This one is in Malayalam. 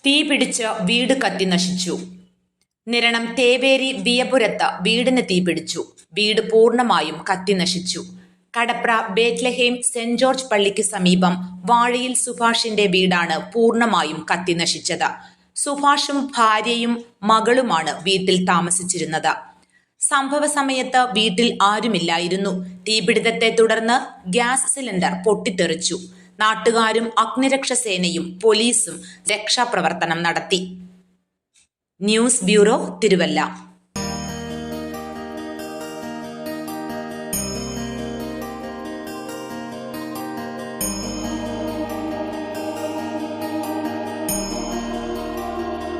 തീപിടിച്ച് വീട് കത്തി നശിച്ചു. നിരണം തേവേരി വിയപുരത്ത് വീടിന് തീപിടിച്ചു. വീട് പൂർണ്ണമായും കത്തി നശിച്ചു. കടപ്ര ബേത്ലഹേം സെന്റ് ജോർജ് പള്ളിക്ക് സമീപം വാഴയിൽ സുഭാഷിന്റെ വീടാണ് പൂർണ്ണമായും കത്തി നശിച്ചത്. സുഭാഷും ഭാര്യയും മകളുമാണ് വീട്ടിൽ താമസിച്ചിരുന്നത്. സംഭവ സമയത്ത് വീട്ടിൽ ആരുമില്ലായിരുന്നു. തീപിടുത്തത്തെ തുടർന്ന് ഗ്യാസ് സിലിണ്ടർ പൊട്ടിത്തെറിച്ചു. നാട്ടുകാരും അഗ്നിരക്ഷാസേനയും പോലീസും രക്ഷാപ്രവർത്തനം നടത്തി. News bureau, Thiruvalla.